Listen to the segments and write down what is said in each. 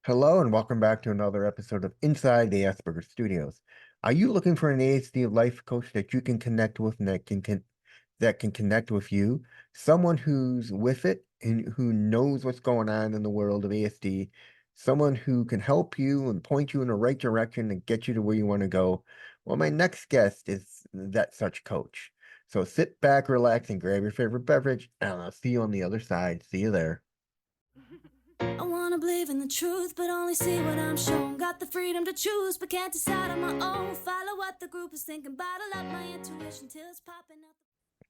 Hello and welcome back to another episode of Inside the Asperger Studios. Are you looking for an ASD life coach that you can connect with and that can connect with you? Someone who's with it and who knows what's going on in the world of ASD, someone who can help you and point you in the right direction and get you to where you want to go. Well, my next guest is that such coach. So sit back, relax, and grab your favorite beverage, and I'll see you on the other side. See you there. I wanna believe in the truth, but only see what I'm shown. Got the freedom to choose, but can't decide on my own. Follow what the group is thinking, bottle up my intuition till it's popping out.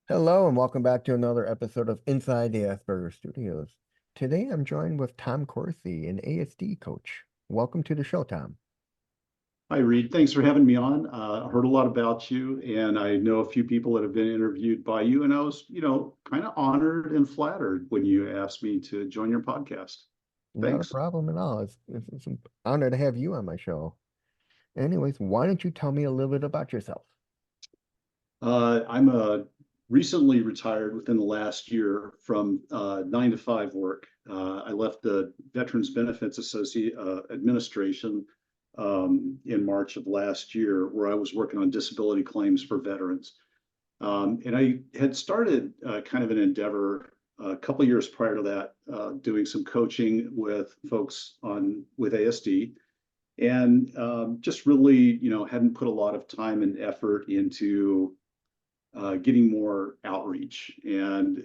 Hello, and welcome back to another episode of Inside the Asperger Studios. Today I'm joined with Tom Coursey, an ASD coach. Welcome to the show, Tom. Hi, Reed. Thanks for having me on. I heard a lot about you, and I know a few people that have been interviewed by you, and I was, kind of honored and flattered when you asked me to join your podcast. Not a Thanks. problem at all. It's an honor to have you on my show. Anyways, why don't you tell me a little bit about yourself? I'm recently retired within the last year from 9 to 5 work. I left the Veterans Benefits Administration in March of last year, where I was working on disability claims for veterans. And I had started kind of an endeavor a couple of years prior to that, doing some coaching with folks with ASD, and just really, hadn't put a lot of time and effort into getting more outreach. And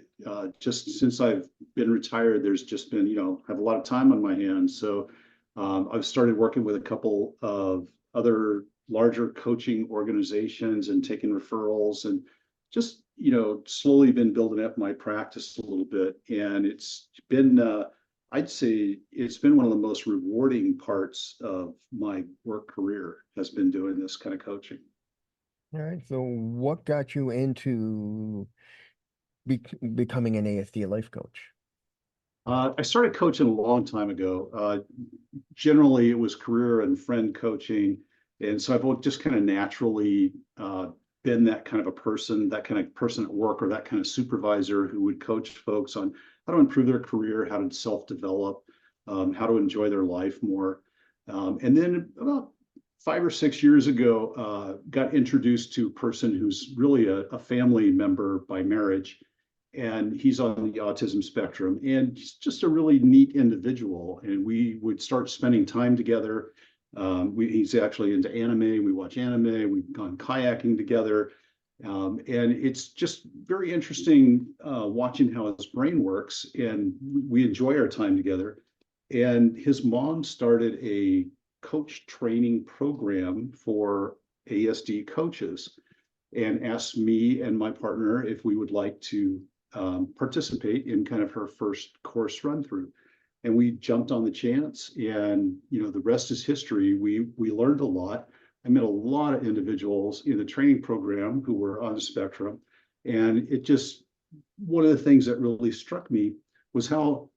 just since I've been retired, there's just been, have a lot of time on my hands. So I've started working with a couple of other larger coaching organizations and taking referrals, and just, slowly been building up my practice a little bit. And it's been, I'd say it's been one of the most rewarding parts of my work career, has been doing this kind of coaching. All right, so what got you into be becoming an ASD life coach? I started coaching a long time ago. Generally, it was career and friend coaching. And so I've just kind of naturally been that kind of a person, that kind of person at work, or that kind of supervisor who would coach folks on how to improve their career, how to self-develop, how to enjoy their life more. And then about 5 or 6 years ago, got introduced to a person who's really a family member by marriage, and he's on the autism spectrum, and he's just a really neat individual. And we would start spending time together. He's actually into anime. We watch anime. We've gone kayaking together. And it's just very interesting watching how his brain works. And we enjoy our time together. And his mom started a coach training program for ASD coaches, and asked me and my partner if we would like to participate in kind of her first course run through. And we jumped on the chance, and the rest is history. We learned a lot. I met a lot of individuals in the training program who were on the spectrum, and it just, one of the things that really struck me was how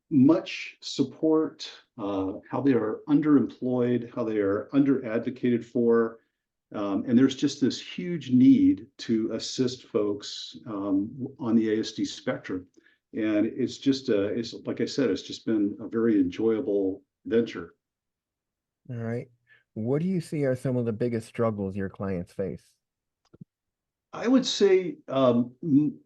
much support, how they are underemployed, how they are under advocated for. And there's just this huge need to assist folks on the ASD spectrum. And it's just, it's like I said, it's just been a very enjoyable venture. All right. What do you see are some of the biggest struggles your clients face? I would say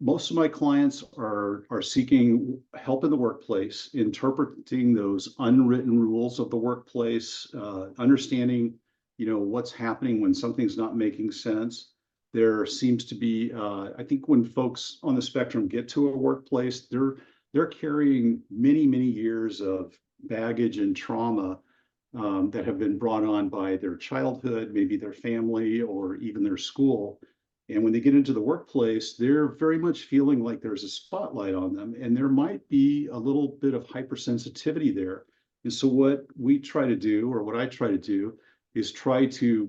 most of my clients are seeking help in the workplace, interpreting those unwritten rules of the workplace, understanding, what's happening when something's not making sense. There seems to be, I think, when folks on the spectrum get to a workplace, they're carrying many years of baggage and trauma that have been brought on by their childhood, maybe their family, or even their school. And when they get into the workplace, they're very much feeling like there's a spotlight on them, and there might be a little bit of hypersensitivity there. And so what we try to do, or what I try to do, is try to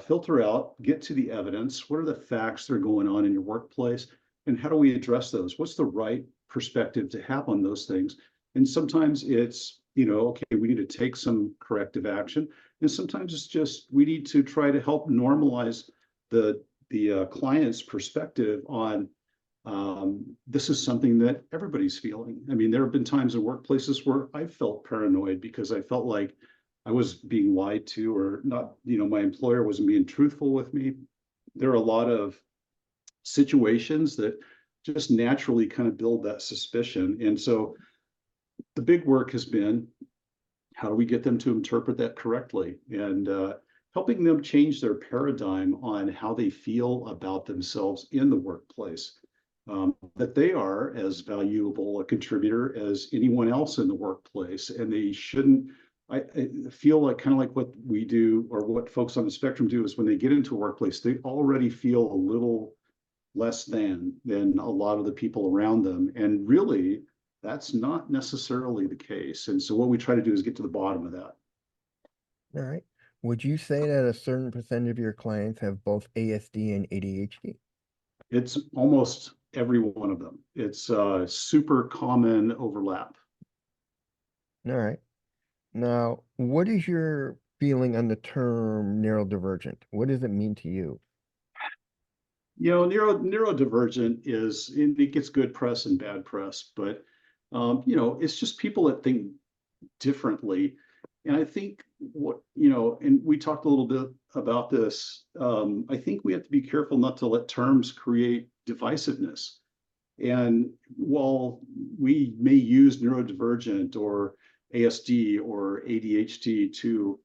filter out, get to the evidence. What are the facts that are going on in your workplace, and how do we address those? What's the right perspective to have on those things? And sometimes it's, okay, we need to take some corrective action. And sometimes it's just, we need to try to help normalize the client's perspective on this is something that everybody's feeling. I mean, there have been times in workplaces where I felt paranoid because I felt like I was being lied to, or not, my employer wasn't being truthful with me. There are a lot of situations that just naturally kind of build that suspicion. And so the big work has been, how do we get them to interpret that correctly, and helping them change their paradigm on how they feel about themselves in the workplace, that they are as valuable a contributor as anyone else in the workplace, and they shouldn't. I feel like, kind of like what we do, or what folks on the spectrum do, is when they get into a workplace, they already feel a little less than a lot of the people around them. And really, that's not necessarily the case. And so what we try to do is get to the bottom of that. All right. Would you say that a certain percentage of your clients have both ASD and ADHD? It's almost every one of them. It's super common overlap. All right. Now, what is your feeling on the term neurodivergent? What does it mean to you? Neurodivergent it gets good press and bad press, but it's just people that think differently. And I think and we talked a little bit about this. I think we have to be careful not to let terms create divisiveness. And while we may use neurodivergent or ASD or ADHD to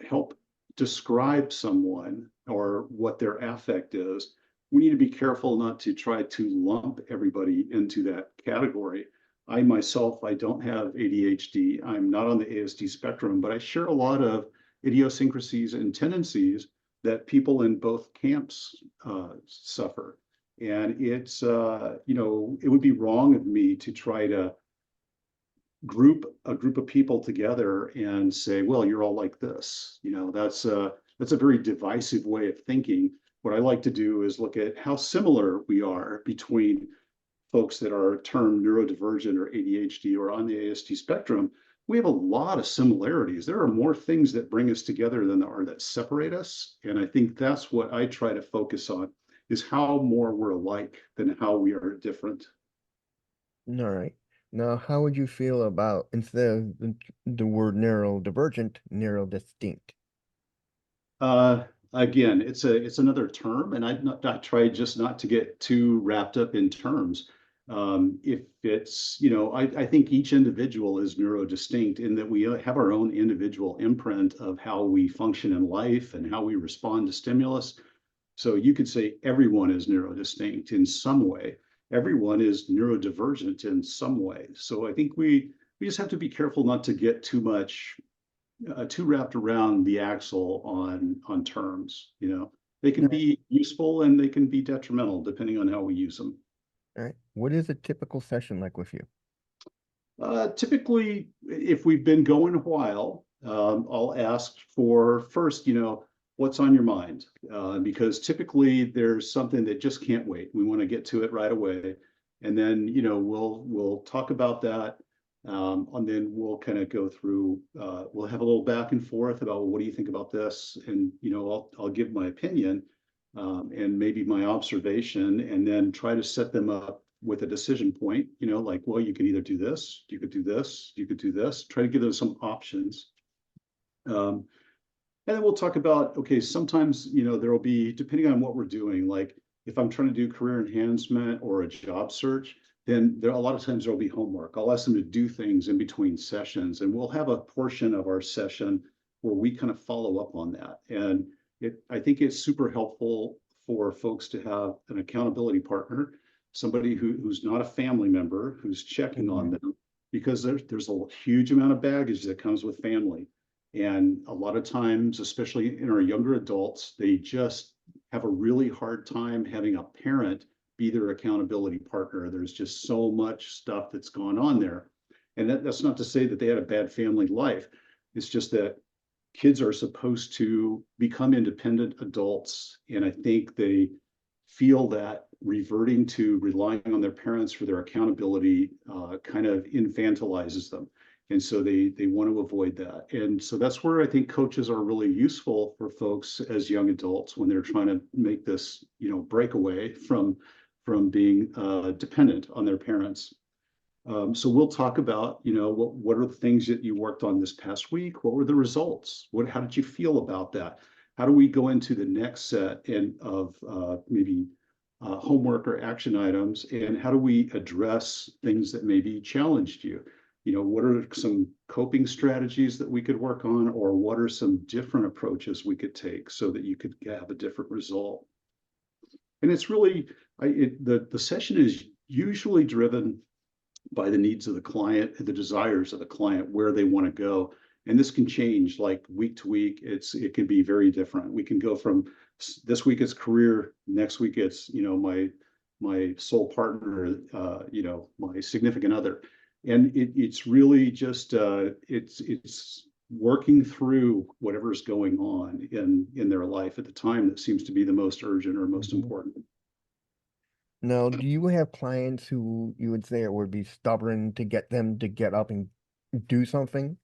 help describe someone or what their affect is, we need to be careful not to try to lump everybody into that category. I myself, I don't have ADHD. I'm not on the ASD spectrum, but I share a lot of idiosyncrasies and tendencies that people in both camps suffer. And it's, it would be wrong of me to try to group a group of people together and say, well, you're all like this. That's a very divisive way of thinking. What I like to do is look at how similar we are between folks that are termed neurodivergent or ADHD or on the ASD spectrum. We have a lot of similarities. There are more things that bring us together than there are that separate us. And I think that's what I try to focus on, is how more we're alike than how we are different. All right. Now, how would you feel about, instead of the word neurodivergent, neurodistinct? Again, it's another term, and I try just not to get too wrapped up in terms. If it's, I think each individual is neurodistinct in that we have our own individual imprint of how we function in life and how we respond to stimulus. So you could say everyone is neurodistinct in some way. Everyone is neurodivergent in some way. So I think we just have to be careful not to get too much too wrapped around the axle on terms. They can be useful and they can be detrimental depending on how we use them. All right. What is a typical session like with you? Typically, if we've been going a while, I'll ask for first, what's on your mind? Because typically there's something that just can't wait. We want to get to it right away. And then, we'll talk about that. And then we'll kind of go through, we'll have a little back and forth about, well, what do you think about this? And, I'll give my opinion and maybe my observation, and then try to set them up with a decision point, like, well, you can either do this, you could do this, you could do this, try to give them some options. And then we'll talk about, okay, sometimes, there will be, depending on what we're doing, like if I'm trying to do career enhancement or a job search, then a lot of times there'll be homework. I'll ask them to do things in between sessions, and we'll have a portion of our session where we kind of follow up on that. And I think it's super helpful for folks to have an accountability partner, somebody who's not a family member, who's checking on them, because there's a huge amount of baggage that comes with family. And a lot of times, especially in our younger adults, they just have a really hard time having a parent be their accountability partner. There's just so much stuff that's gone on there. And that's not to say that they had a bad family life. It's just that kids are supposed to become independent adults. And I think they feel that reverting to relying on their parents for their accountability kind of infantilizes them. And so they want to avoid that. And so that's where I think coaches are really useful for folks as young adults when they're trying to make this, breakaway from from being dependent on their parents. So we'll talk about, what are the things that you worked on this past week? What were the results? How did you feel about that? How do we go into the next set of maybe homework or action items, and how do we address things that maybe challenged you? What are some coping strategies that we could work on, or what are some different approaches we could take so that you could have a different result? And it's really, the session is usually driven by the needs of the client, the desires of the client, where they want to go. And this can change like week to week. It can be very different. We can go from this week it's career, next week it's, my soul partner, my significant other. And it's really just, it's working through whatever's going on in their life at the time that seems to be the most urgent or most important. Now, do you have clients who you would say it would be stubborn to get them to get up and do something?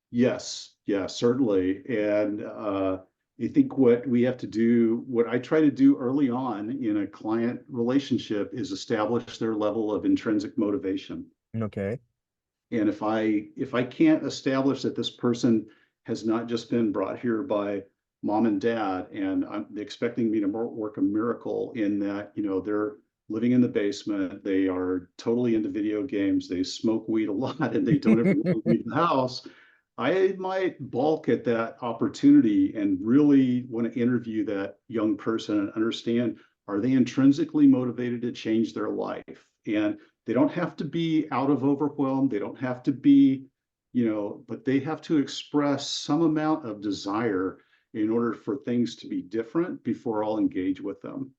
Yes, yeah, certainly. And I think what we have to do, what I try to do early on in a client relationship, is establish their level of intrinsic motivation. Okay. And if I can't establish that this person has not just been brought here by mom and dad, and I'm expecting me to work a miracle in that, they're living in the basement, they are totally into video games, they smoke weed a lot, and they don't ever leave the house, I might balk at that opportunity and really want to interview that young person and understand, are they intrinsically motivated to change their life? And they don't have to be out of overwhelm. They don't have to be, but they have to express some amount of desire in order for things to be different before I'll engage with them.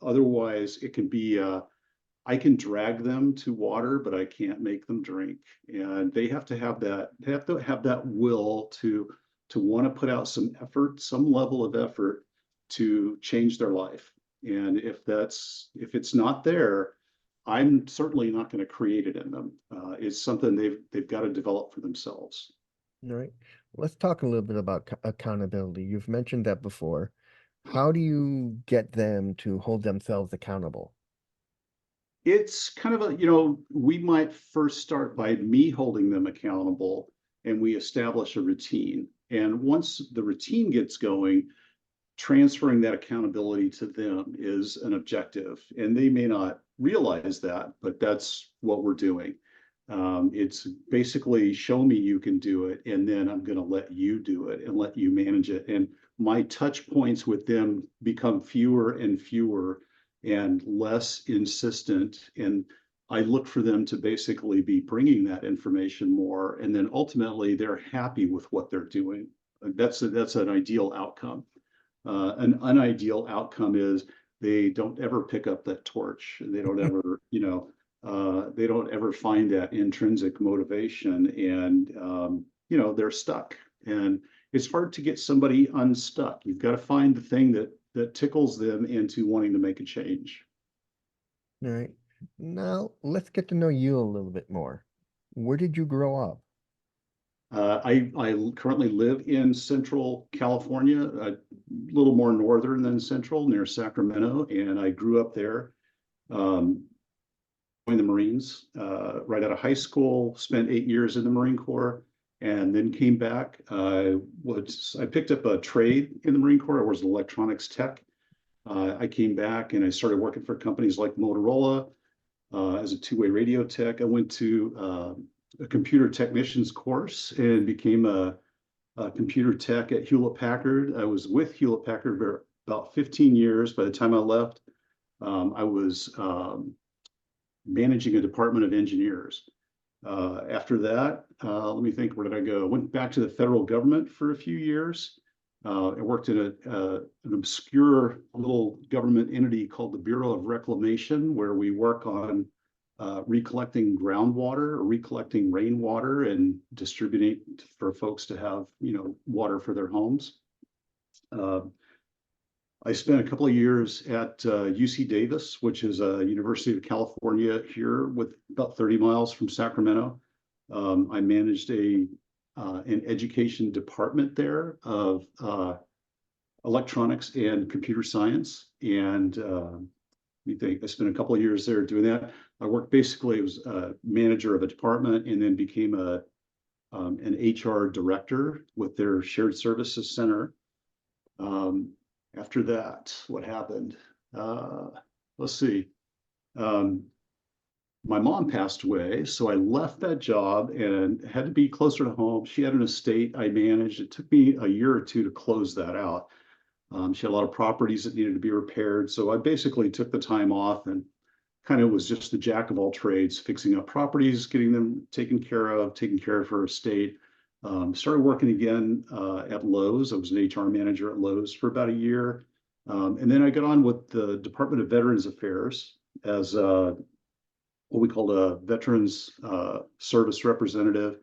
Otherwise, it can be, I can drag them to water, but I can't make them drink. And they have to have that will to want to put out some effort, some level of effort to change their life. And if it's not there, I'm certainly not going to create it in them. It's something they've got to develop for themselves. All right. Let's talk a little bit about accountability. You've mentioned that before. How do you get them to hold themselves accountable? It's kind of we might first start by me holding them accountable, and we establish a routine. And once the routine gets going, transferring that accountability to them is an objective. And they may not realize that, but that's what we're doing. It's basically show me you can do it, and then I'm going to let you do it and let you manage it. And my touch points with them become fewer and fewer and less insistent. And I look for them to basically be bringing that information more. And then ultimately they're happy with what they're doing. That's an ideal outcome. An unideal outcome is they don't ever pick up that torch. They don't ever, they don't ever find that intrinsic motivation, and they're stuck. And it's hard to get somebody unstuck. You've got to find the thing that tickles them into wanting to make a change. All right. Now let's get to know you a little bit more. Where did you grow up? I currently live in Central California, a little more northern than Central, near Sacramento, and I grew up there. Joined the Marines right out of high school, spent 8 years in the Marine Corps, and then came back. I picked up a trade in the Marine Corps. I was an electronics tech. I came back and I started working for companies like Motorola as a two-way radio tech. I went to a computer technician's course and became a computer tech at Hewlett Packard. I was with Hewlett Packard for about 15 years. By the time I left, I was managing a department of engineers. After that, let me think, where did I go? I went back to the federal government for a few years. I worked in an obscure little government entity called the Bureau of Reclamation, where we work on recollecting groundwater, recollecting rainwater, and distributing for folks to have, water for their homes. I spent a couple of years at UC Davis, which is a University of California here, with about 30 miles from Sacramento. I managed an education department there of electronics and computer science, and me think. I spent a couple of years there doing that. I worked basically, was a manager of a department and then became an HR director with their shared services center. After that, what happened? Let's see. My mom passed away, so I left that job and had to be closer to home. She had an estate I managed. It took me a year or two to close that out. She had a lot of properties that needed to be repaired. So I basically took the time off and kind of was just the jack of all trades, fixing up properties, getting them taken care of her estate. Started working again at Lowe's. I was an HR manager at Lowe's for about a year. And then I got on with the Department of Veterans Affairs as what we called a Veterans Service Representative,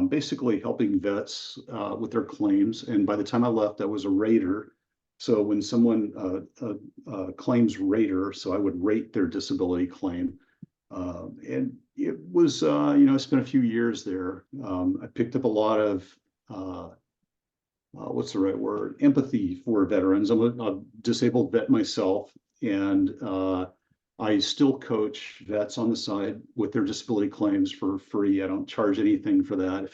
basically helping vets with their claims. And by the time I left, I was a rater. So when someone claims rater, so I would rate their disability claim. And it was, I spent a few years there. I picked up a lot of, what's the right word? Empathy for veterans. I'm a disabled vet myself, and I still coach vets on the side with their disability claims for free. I don't charge anything for that.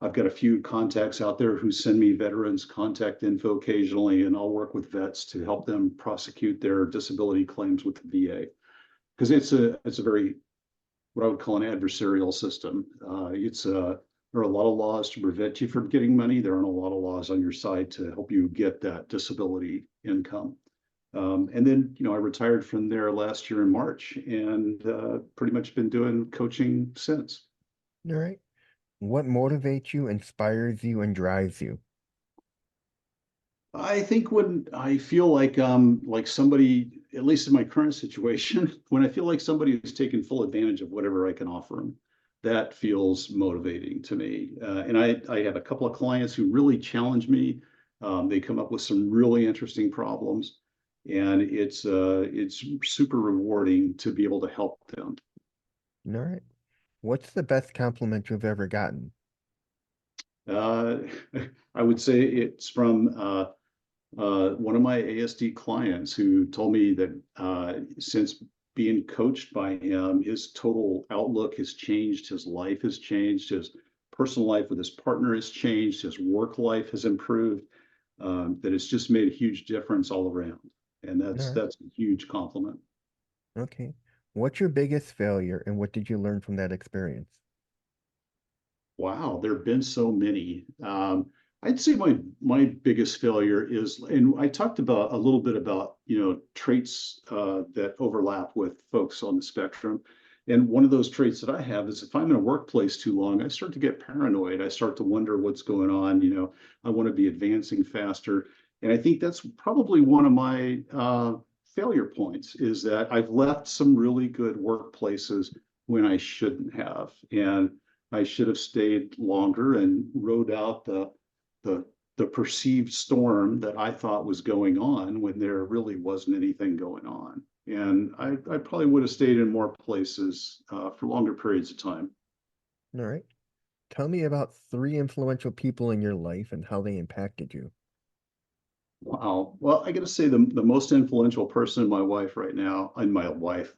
I've got a few contacts out there who send me veterans contact info occasionally, and I'll work with vets to help them prosecute their disability claims with the VA. Because it's a very, what I would call an adversarial system. There are a lot of laws to prevent you from getting money. There aren't a lot of laws on your side to help you get that disability income. And then, I retired from there last year in March, and pretty much been doing coaching since. All right. What motivates you, inspires you, and drives you? I think when I feel like somebody, at least in my current situation, when I feel like somebody is taking full advantage of whatever I can offer them, that feels motivating to me. And I have a couple of clients who really challenge me. They come up with some really interesting problems, and it's super rewarding to be able to help them. All right. What's the best compliment you've ever gotten? I would say it's from one of my ASD clients who told me that since being coached by him, his total outlook has changed, his life has changed, his personal life with his partner has changed, his work life has improved, that it's just made a huge difference all around. And that's All right. a huge compliment. Okay. What's your biggest failure, and what did you learn from that experience? Wow, there have been so many. I'd say my biggest failure is, and I talked about a little bit about traits that overlap with folks on the spectrum. And one of those traits that I have is if I'm in a workplace too long, I start to get paranoid. I start to wonder what's going on. I want to be advancing faster. And I think that's probably one of my failure points, is that I've left some really good workplaces when I shouldn't have. And I should have stayed longer and rode out the perceived storm that I thought was going on when there really wasn't anything going on. And I probably would have stayed in more places for longer periods of time. All right. Tell me about 3 influential people in your life and how they impacted you. Wow. Well, I got to say the most influential person in my life right now, and my wife,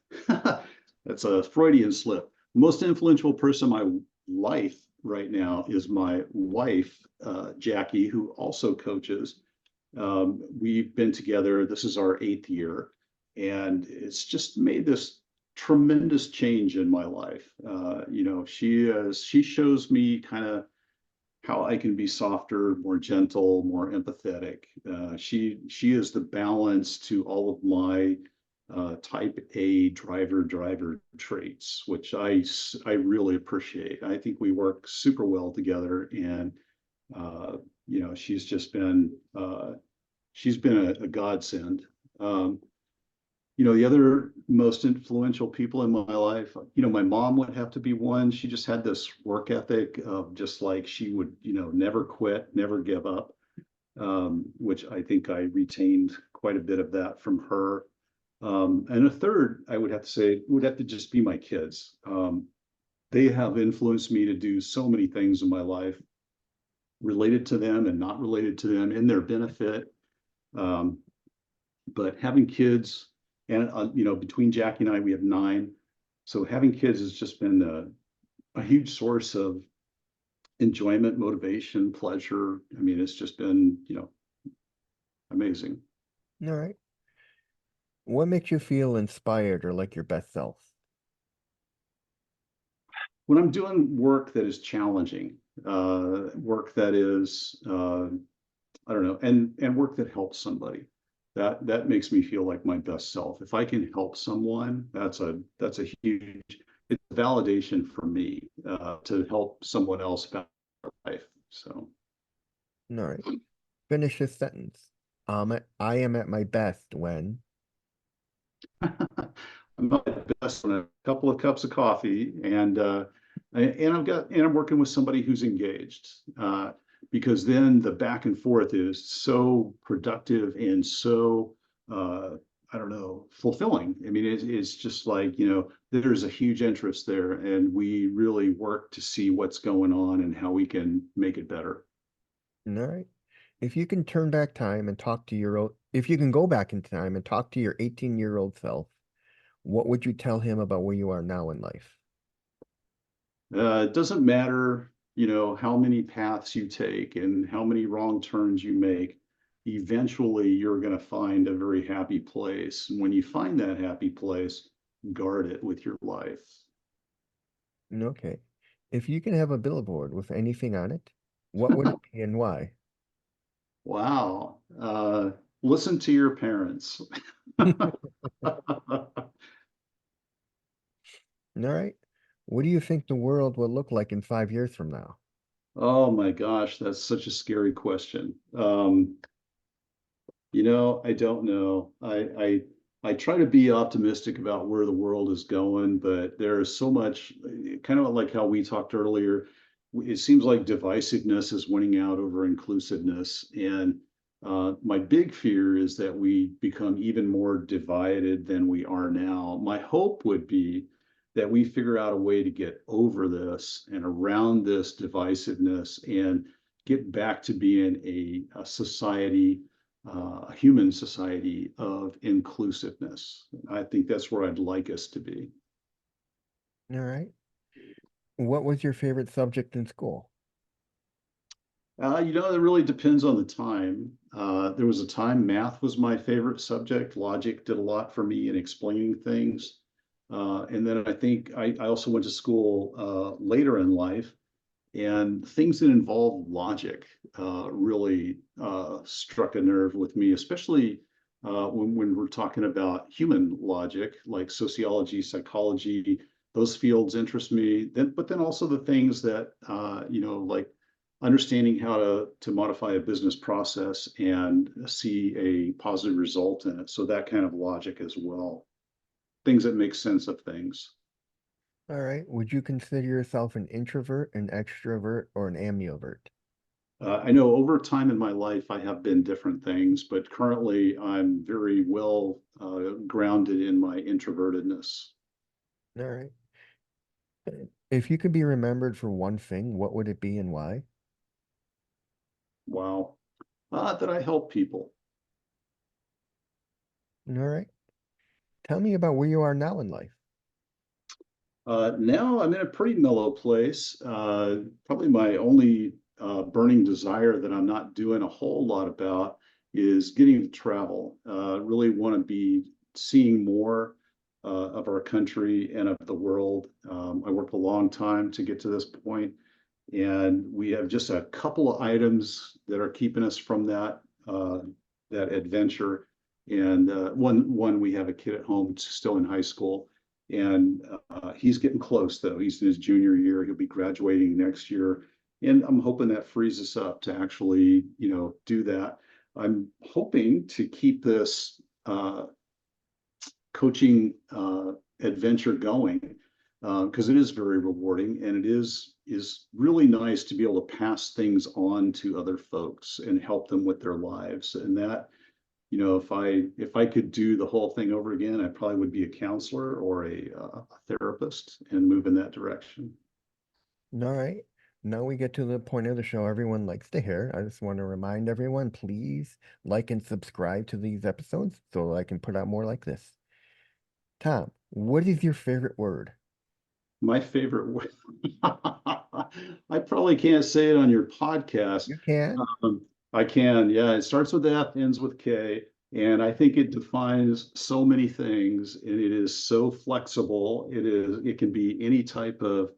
that's a Freudian slip. Most influential person in my life right now is my wife, Jackie, who also coaches. We've been together. This is our 8th year, and it's just made this tremendous change in my life. She shows me kind of how I can be softer, more gentle, more empathetic. She is the balance to all of my type A driver traits, which I really appreciate. I think we work super well together, and she's just been she's been a godsend. The other most influential people in my life, my mom would have to be one. She just had this work ethic of just like she would, never quit, never give up, which I think I retained quite a bit of that from her. And a third, I would have to say, would have to just be my kids. They have influenced me to do so many things in my life related to them and not related to them, in their benefit. But having kids And, between Jackie and I, we have 9. So having kids has just been a huge source of enjoyment, motivation, pleasure. I mean, it's just been, amazing. All right. What makes you feel inspired or like your best self? When I'm doing work that is challenging, work that is, I don't know, and work that helps somebody, that makes me feel like my best self. If I can help someone, that's a huge, it's validation for me, to help someone else about life. So All right. Finish this sentence. I am at my best when. I'm at my best on a couple of cups of coffee, and I'm working with somebody who's engaged, because then the back and forth is so productive and so, I don't know, fulfilling. I mean, it's just like, there's a huge interest there, and we really work to see what's going on and how we can make it better. All right. If you can turn back time and talk to your old, if you can go back in time and talk to your 18-year-old self, what would you tell him about where you are now in life? It doesn't matter, how many paths you take and how many wrong turns you make. Eventually, you're going to find a very happy place. And when you find that happy place, guard it with your life. Okay. If you can have a billboard with anything on it, what would it be and why? Wow. Listen to your parents. All right. What do you think the world will look like in 5 years from now? Oh my gosh, that's such a scary question. I don't know. I try to be optimistic about where the world is going, but there is so much, kind of like how we talked earlier. It seems like divisiveness is winning out over inclusiveness, and my big fear is that we become even more divided than we are now. My hope would be that we figure out a way to get over this and around this divisiveness and get back to being a society, a human society of inclusiveness. I think that's where I'd like us to be. All right. What was your favorite subject in school? It really depends on the time. There was a time math was my favorite subject. Logic did a lot for me in explaining things. And then I think I also went to school later in life, and things that involve logic really struck a nerve with me, especially when we're talking about human logic, like sociology, psychology. Those fields interest me. But then also the things that like understanding how to modify a business process and see a positive result in it. So that kind of logic as well. Things that make sense of things. All right. Would you consider yourself an introvert, an extrovert, or an ambivert? I know over time in my life I have been different things, but currently I'm very well grounded in my introvertedness. All right. If you could be remembered for one thing, what would it be and why? Wow. That I help people. All right. Tell me about where you are now in life. Now I'm in a pretty mellow place. Probably my only burning desire that I'm not doing a whole lot about is getting to travel. Really want to be seeing more of our country and of the world. I worked a long time to get to this point, and we have just a couple of items that are keeping us from that adventure. And one we have a kid at home still in high school, and he's getting close though. He's in his junior year. He'll be graduating next year, and I'm hoping that frees us up to actually, do that. I'm hoping to keep this coaching adventure going, because it is very rewarding, and it is really nice to be able to pass things on to other folks and help them with their lives. And that, if I could do the whole thing over again, I probably would be a counselor or a therapist and move in that direction. All right. Now we get to the point of the show everyone likes to hear. I just want to remind everyone, please like and subscribe to these episodes so I can put out more like this. Tom, what is your favorite word? My favorite word. I probably can't say it on your podcast. You can. I can, yeah. It starts with F, ends with K, and I think it defines so many things, and it is so flexible. It can be any type of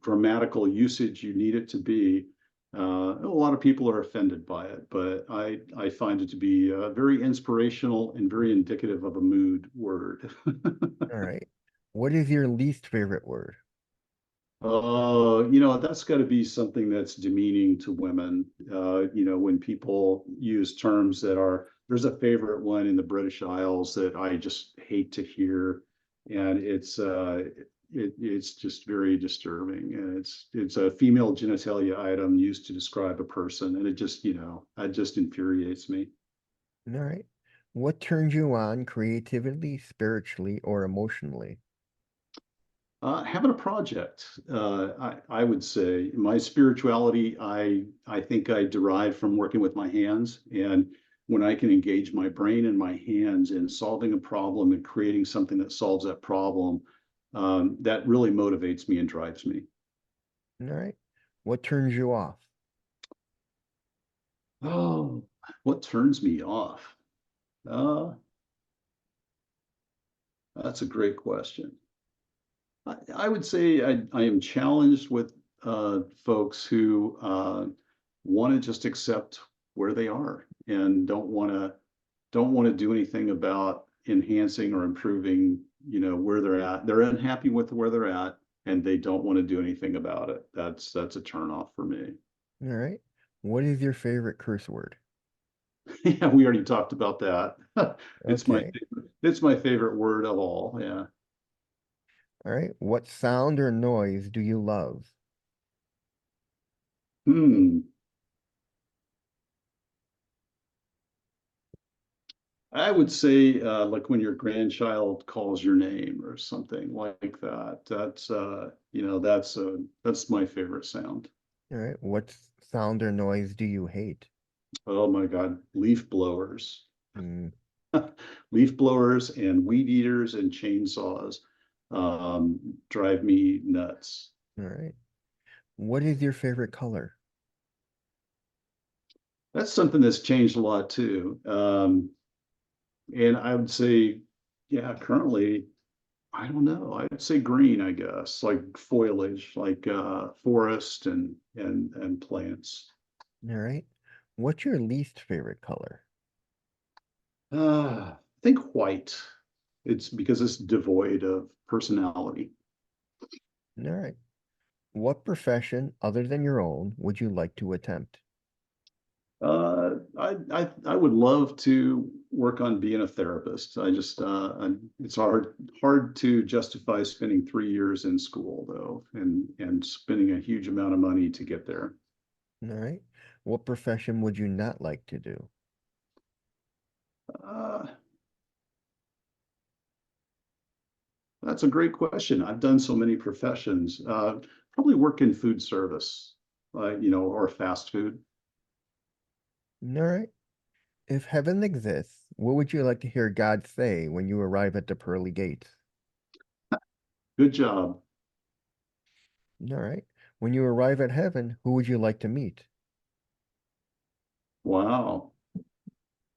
grammatical usage you need it to be. A lot of people are offended by it, but I find it to be very inspirational and very indicative of a mood word. All right. What is your least favorite word? That's got to be something that's demeaning to women. When people use terms there's a favorite one in the British Isles that I just hate to hear, and it's just very disturbing. And it's a female genitalia item used to describe a person, and it just infuriates me. All right. What turns you on creatively, spiritually, or emotionally? Having a project, I would say my spirituality, I think I derive from working with my hands. And when I can engage my brain and my hands in solving a problem and creating something that solves that problem, that really motivates me and drives me. All right. What turns you off? Oh, what turns me off? Uh, that's a great question. I would say I am challenged with folks who want to just accept where they are and don't want to do anything about enhancing or improving, where they're at. They're unhappy with where they're at, and they don't want to do anything about it. That's a turn off for me. All right. What is your favorite curse word? Yeah, we already talked about that. Okay. It's my favorite word of all. Yeah. All right. What sound or noise do you love? Hmm. I would say like when your grandchild calls your name or something like that. That's my favorite sound. All right. What sound or noise do you hate? Oh my God, leaf blowers. Mm, Leaf blowers and weed eaters and chainsaws drive me nuts. all right. What is your favorite color? That's something that's changed a lot too. And I would say, yeah, currently I don't know. I'd say green, I guess, like foliage, like forest and plants. All right. What's your least favorite color? I think white. It's because it's devoid of personality. All right. What profession other than your own would you like to attempt? I would love to work on being a therapist. It's hard to justify spending 3 years in school though, and spending a huge amount of money to get there. All right. What profession would you not like to do? Uh, That's a great question. I've done so many professions. Probably work in food service, or fast food. All right. If heaven exists, what would you like to hear God say when you arrive at the pearly gates? Good job. All right. When you arrive at heaven, who would you like to meet? Wow.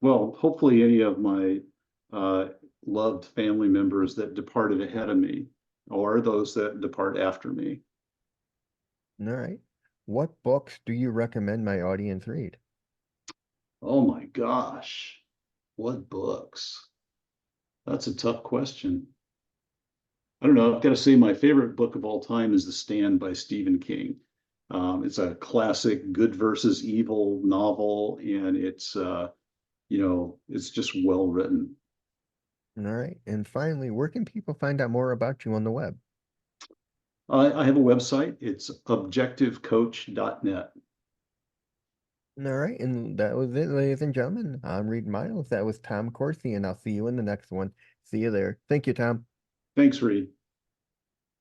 Well, hopefully any of my uh, loved family members that departed ahead of me, or those that depart after me. All right. What books do you recommend my audience read? Oh my gosh, what books? That's a tough question. I don't know. I've got to say my favorite book of all time is The Stand by Stephen King. It's a classic good versus evil novel, and it's just well written. All right. And finally, where can people find out more about you on the web? I have a website. It's objectivecoach.net. All right. And that was it, ladies and gentlemen. I'm Reed Miles. That was Tom Coursey, and I'll see you in the next one. See you there. Thank you, Tom. Thanks, Reed.